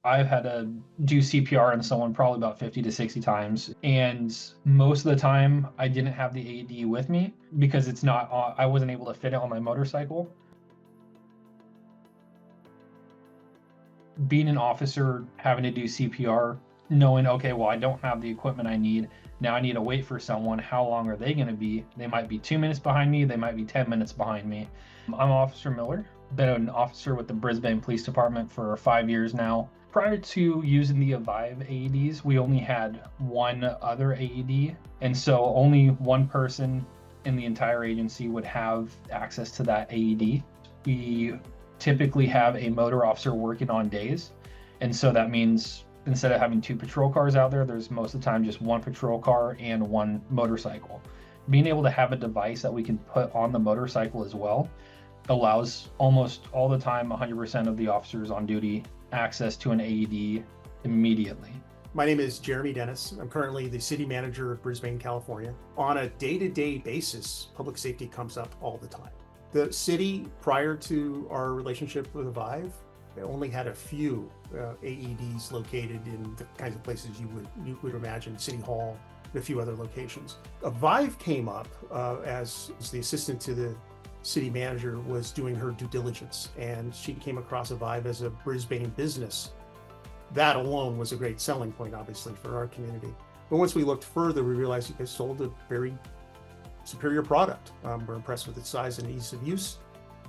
I've had to do CPR on someone probably about 50 to 60 times. And most of the time, I didn't have the AED with me because I wasn't able to fit it on my motorcycle. Being an officer, having to do CPR, knowing, okay, well, I don't have the equipment I need. Now I need to wait for someone. How long are they going to be? They might be 2 minutes behind me. They might be 10 minutes behind me. I'm Officer Miller, been an officer with the Brisbane Police Department for 5 years now. Prior to using the Avive AEDs, we only had one other AED. And so only one person in the entire agency would have access to that AED. We typically have a motor officer working on days. And so that means instead of having two patrol cars out there, there's most of the time just one patrol car and one motorcycle. Being able to have a device that we can put on the motorcycle as well allows almost all the time 100% of the officers on duty access to an AED immediately. My name is Jeremy Dennis. I'm currently the city manager of Brisbane, California. On a day-to-day basis, public safety comes up all the time. The city, prior to our relationship with Avive, only had a few AEDs located in the kinds of places you would imagine, City Hall, and a few other locations. Avive came up as the assistant to the city manager was doing her due diligence, and she came across Avive as a Brisbane business. That alone was a great selling point, obviously, for our community. But once we looked further, we realized you guys sold a very superior product. We're impressed with its size and ease of use,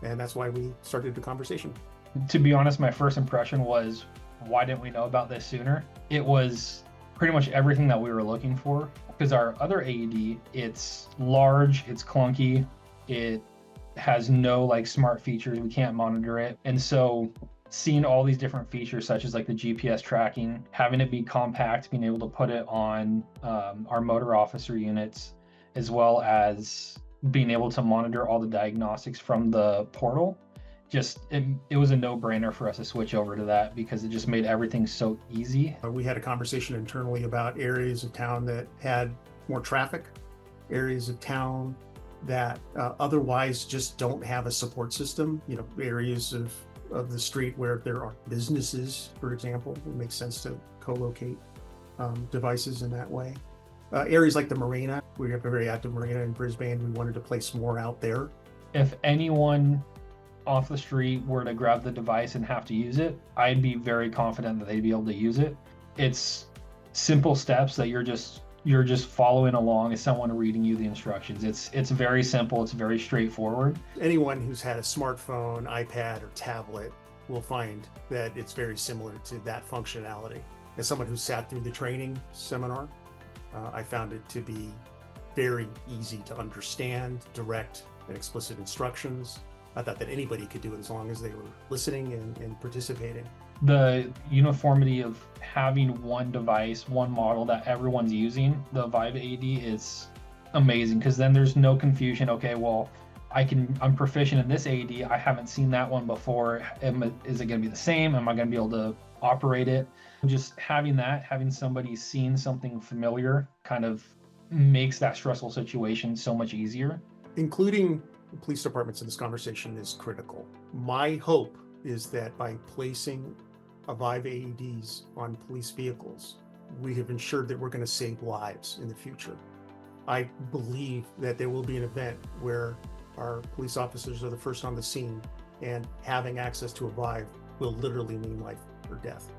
and that's why we started the conversation. To be honest, my first impression was, why didn't we know about this sooner? It was pretty much everything that we were looking for, because our other AED, it's large, it's clunky, it has no smart features, we can't monitor it. And so seeing all these different features such as the GPS tracking, having it be compact, being able to put it on our motor officer units, as well as being able to monitor all the diagnostics from the portal, it was a no-brainer for us to switch over to that because it just made everything so easy. We had a conversation internally about areas of town that had more traffic, areas of town that otherwise just don't have a support system, areas of the street where there are businesses, for example. It makes sense to co-locate devices in that way. Areas like the marina, we have a very active marina in Brisbane. We wanted to place more out there. If anyone off the street were to grab the device and have to use it, I'd be very confident that they'd be able to use it. It's simple steps that you're just following along as someone reading you the instructions. It's very simple, it's very straightforward. Anyone who's had a smartphone, iPad, or tablet will find that it's very similar to that functionality. As someone who sat through the training seminar, I found it to be very easy to understand, direct and explicit instructions. I thought that anybody could do it as long as they were listening and participating. The uniformity of having one device, one model that everyone's using, the Avive AED, is amazing because then there's no confusion. Okay, well, I'm proficient in this AED. I haven't seen that one before. Is it going to be the same? Am I going to be able to operate it? Just having somebody seeing something familiar kind of makes that stressful situation so much easier. Including police departments in this conversation is critical. My hope is that by placing Avive AEDs on police vehicles, we have ensured that we're going to save lives in the future. I believe that there will be an event where our police officers are the first on the scene, and having access to Avive will literally mean life or death.